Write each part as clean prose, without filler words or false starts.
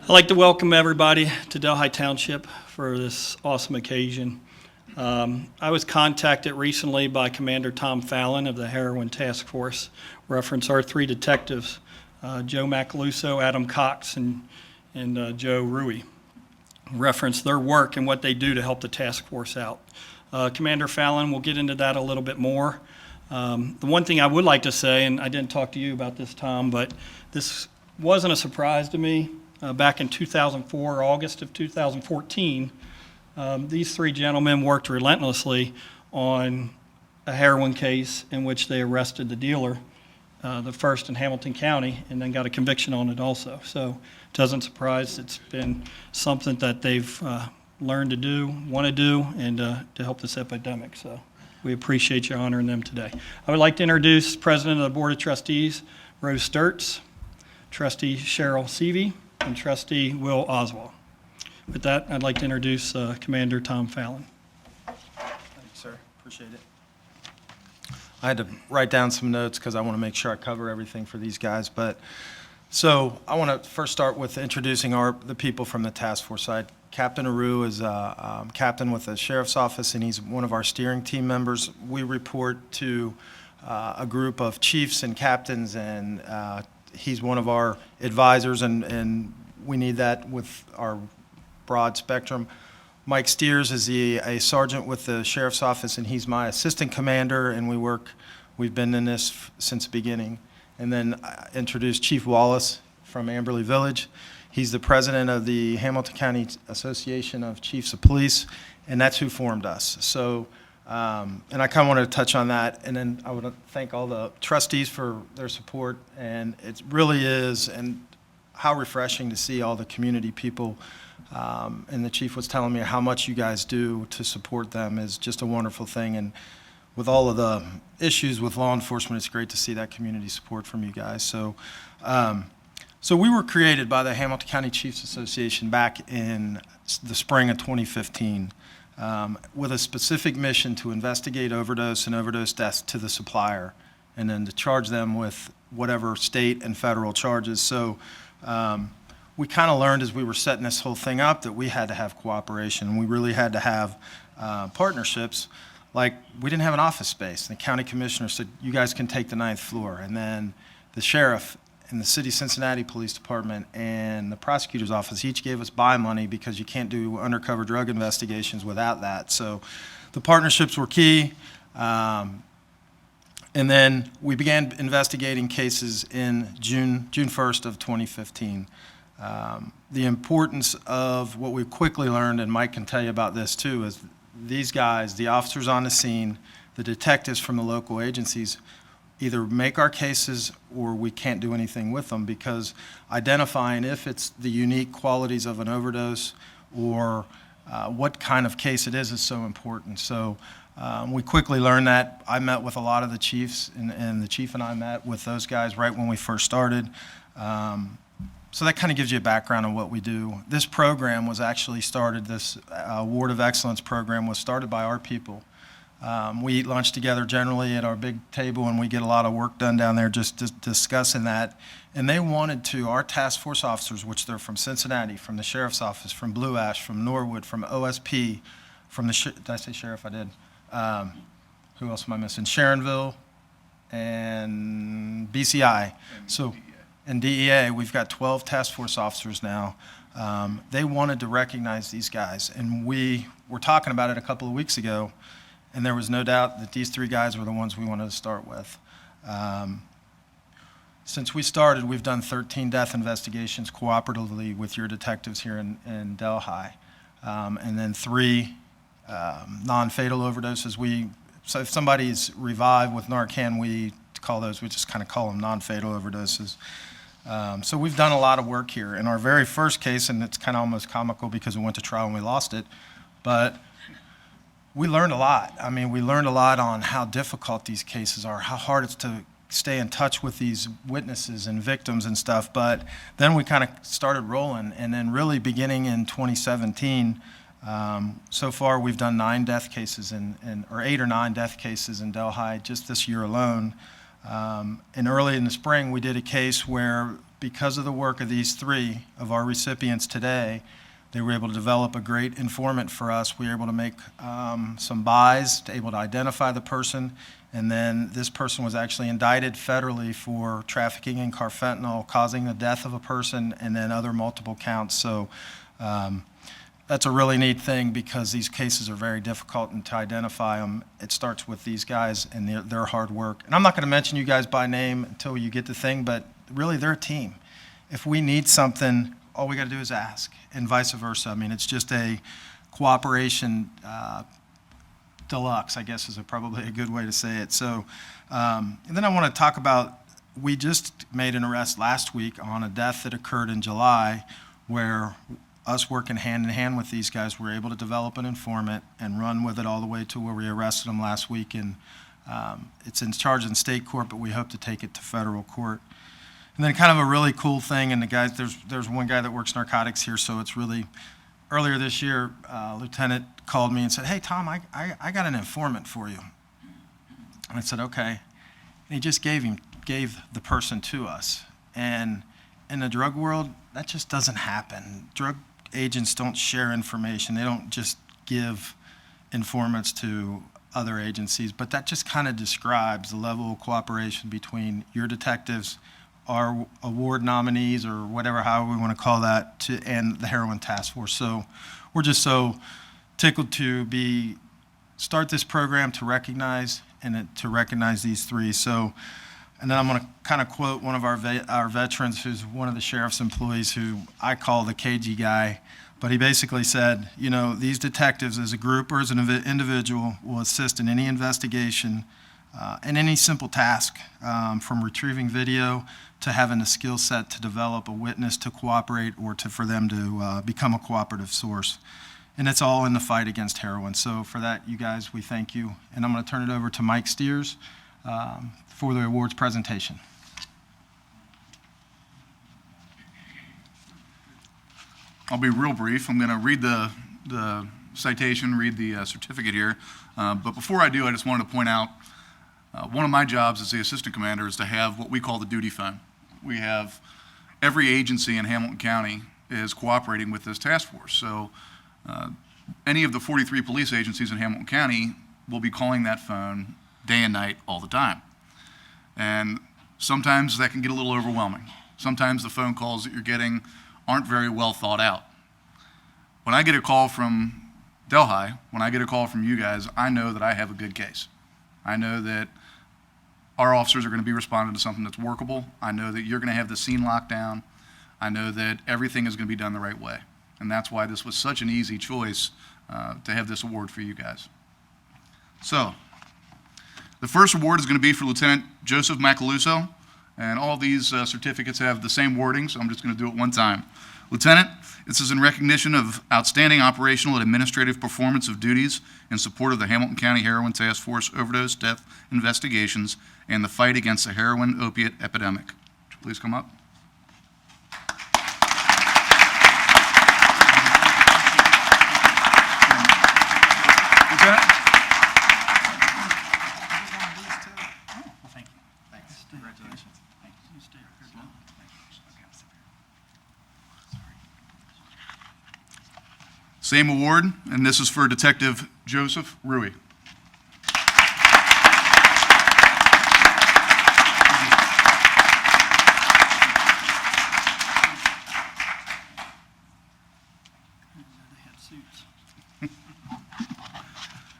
I'd like to welcome everybody to Delhi Township for this awesome occasion. I was contacted recently by Commander Tom Fallon of the Heroin Task Force, reference our three detectives, Joe Macaluso, Adam Cox, and Joe Rui, reference their work and what they do to help the task force out. Commander Fallon will get into that a little bit more. The one thing I would like to say, and I didn't talk to you about this, Tom, but this wasn't a surprise to me. Back in 2004, August of 2014, these three gentlemen worked relentlessly on a heroin case in which they arrested the dealer, the first in Hamilton County, and then got a conviction on it also. So it doesn't surprise. It's been something that they've learned to do, want to do, and to help this epidemic. So we appreciate you honoring them today. I would like to introduce President of the Board of Trustees, Rose Sturts, Trustee Cheryl Seavey, and Trustee Will Oswald. With that, I'd like to introduce Commander Tom Fallon. Thank you, sir. Appreciate it. I had to write down some notes because I want to make sure I cover everything for these guys. So I want to first start with introducing the people from the task force side. Captain Aru is a captain with the Sheriff's Office, and he's one of our steering team members. We report to a group of chiefs and captains, and he's one of our advisors, and we need that with our broad spectrum. Mike Steers is a sergeant with the Sheriff's Office, and he's my assistant commander, and we've been in this since the beginning. And then I introduced Chief Wallace from Amberley Village. He's the president of the Hamilton County Association of Chiefs of Police, and that's who formed us. So, and I kind of wanted to touch on that, and then I would thank all the trustees for their support, and it really is, and how refreshing to see all the community people, and the chief was telling me how much you guys do to support them is just a wonderful thing, and with all of the issues with law enforcement, it's great to see that community support from you guys. So, so we were created by the Hamilton County Chiefs Association back in the spring of 2015. With a specific mission to investigate overdose and overdose deaths to the supplier, and then to charge them with whatever state and federal charges. So we kind of learned as we were setting this whole thing up that we had to have cooperation. We really had to have partnerships. Like, we didn't have an office space. The county commissioner said, you guys can take the 9th floor. And then the sheriff and the City of Cincinnati Police Department and the prosecutor's office each gave us buy money because you can't do undercover drug investigations without that. So the partnerships were key. And then we began investigating cases in June 1st of 2015. The importance of what we quickly learned, and Mike can tell you about this too, is these guys, the officers on the scene, the detectives from the local agencies, either make our cases or we can't do anything with them, because identifying if it's the unique qualities of an overdose or what kind of case it is so important. So we quickly learned that. I met with a lot of the chiefs, and the chief and I met with those guys right when we first started. So that kind of gives you a background on what we do. This program was actually started, this Award of Excellence program was started by our people. We eat lunch together generally at our big table, and we get a lot of work done down there just discussing that. And they wanted to, our task force officers, which they're from Cincinnati, from the Sheriff's Office, from Blue Ash, from Norwood, from OSP, from the, did I say Sheriff? I did. Who else am I missing? Sharonville and BCI. And DEA, we've got 12 task force officers now. They wanted to recognize these guys, and we were talking about it a couple of weeks ago, and there was no doubt that these three guys were the ones we wanted to start with. Since we started, we've done 13 death investigations cooperatively with your detectives here in Delhi, and then 3 non-fatal overdoses. So if somebody's revived with Narcan, we just kind of call them non-fatal overdoses. So we've done a lot of work here. In our very first case, and it's kind of almost comical because we went to trial and we lost it, but we learned a lot. I mean, we learned a lot on how difficult these cases are, how hard it's to stay in touch with these witnesses and victims and stuff. But then we kind of started rolling, and then really beginning in 2017, so far we've done 9 death cases or 8 or 9 death cases in Delhi just this year alone. And early in the spring, we did a case where because of the work of these three of our recipients today, they were able to develop a great informant for us. We were able to make some buys, to able to identify the person, and then this person was actually indicted federally for trafficking in carfentanil, causing the death of a person, and then other multiple counts. So that's a really neat thing because these cases are very difficult, and to identify them, it starts with these guys and their hard work. And I'm not going to mention you guys by name until you get the thing, but really they're a team. If we need something, all we got to do is ask, and vice versa. I mean, it's just a cooperation deluxe, I guess is probably a good way to say it. So, and then I want to talk about, we just made an arrest last week on a death that occurred in July where us working hand in hand with these guys were able to develop an informant and run with it all the way to where we arrested him last week. And it's in charge in state court, but we hope to take it to federal court. And then kind of a really cool thing, and the guys, there's one guy that works narcotics here, so it's really, earlier this year, Lieutenant called me and said, "Hey, Tom, I got an informant for you." And I said, "Okay." And he just gave the person to us. And in the drug world, that just doesn't happen. Drug agents don't share information. They don't just give informants to other agencies, but that just kind of describes the level of cooperation between your detectives, our award nominees, or whatever, however we want to call that, and the Heroin Task Force. So we're just so tickled to start this program to recognize these three. So, and then I'm going to kind of quote one of our veterans, who's one of the sheriff's employees, who I call the KG guy. But he basically said, you know, these detectives as a group or as an individual will assist in any investigation and any simple task, from retrieving video to having a skill set to develop a witness to cooperate or for them to become a cooperative source. And it's all in the fight against heroin. So for that, you guys, we thank you. And I'm going to turn it over to Mike Steers for the awards presentation. I'll be real brief. I'm going to read the citation, read the certificate here. But before I do, I just wanted to point out one of my jobs as the assistant commander is to have what we call the duty phone. We have every agency in Hamilton County is cooperating with this task force. So any of the 43 police agencies in Hamilton County will be calling that phone day and night all the time. And sometimes that can get a little overwhelming. Sometimes the phone calls that you're getting aren't very well thought out. When I get a call from Delhi, when I get a call from you guys, I know that I have a good case. I know that our officers are going to be responding to something that's workable. I know that you're going to have the scene locked down. I know that everything is going to be done the right way. And that's why this was such an easy choice to have this award for you guys. So, the first award is going to be for Lieutenant Joseph Macaluso. And all these certificates have the same wording, so I'm just going to do it one time. Lieutenant, this is in recognition of outstanding operational and administrative performance of duties in support of the Hamilton County Heroin Task Force overdose death investigations and the fight against the heroin opiate epidemic. Would you please come up? Lieutenant? Same award, and this is for Detective Joseph Rui.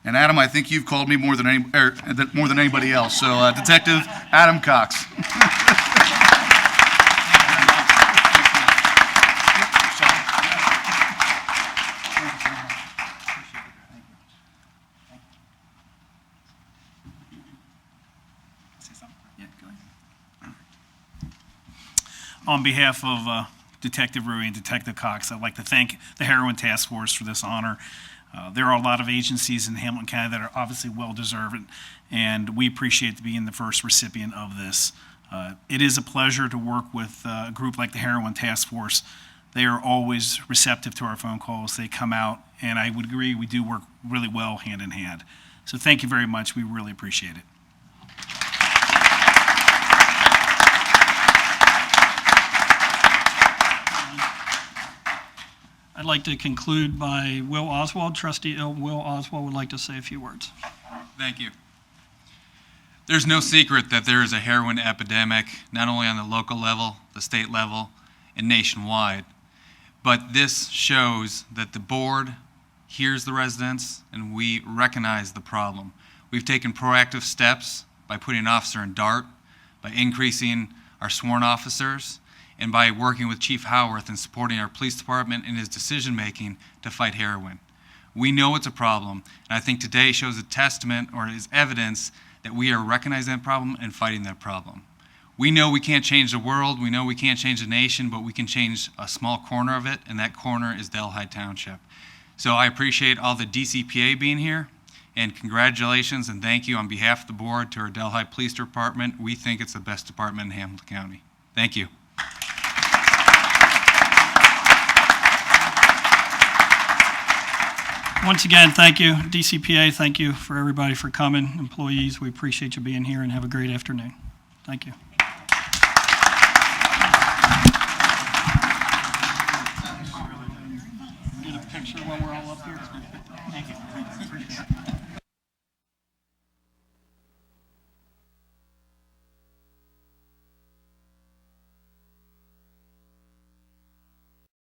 And Adam, I think you've called me more than anybody else. So, Detective Adam Cox. On behalf of Detective Rui and Detective Cox, I'd like to thank the Heroin Task Force for this honor. There are a lot of agencies in Hamilton County that are obviously well-deserved, and we appreciate being the first recipient of this. It is a pleasure to work with a group like the Heroin Task Force. They are always receptive to our phone calls. They come out, and I would agree, we do work really well hand in hand. So thank you very much. We really appreciate it. I'd like to conclude by Will Oswald. Trustee Will Oswald would like to say a few words. Thank you. There's no secret that there is a heroin epidemic, not only on the local level, the state level, and nationwide. But this shows that the board hears the residents and we recognize the problem. We've taken proactive steps by putting an officer in DART, by increasing our sworn officers, and by working with Chief Howarth and supporting our police department in his decision-making to fight heroin. We know it's a problem, and I think today shows a testament or is evidence that we are recognizing that problem and fighting that problem. We know we can't change the world, we know we can't change the nation, but we can change a small corner of it, and that corner is Delhi Township. So I appreciate all the DCPA being here, and congratulations and thank you on behalf of the board to our Delhi Police Department. We think it's the best department in Hamilton County. Thank you. Once again, thank you, DCPA. Thank you for everybody for coming. Employees, we appreciate you being here and have a great afternoon. Thank you. Get a picture when we're all up here. Thank you.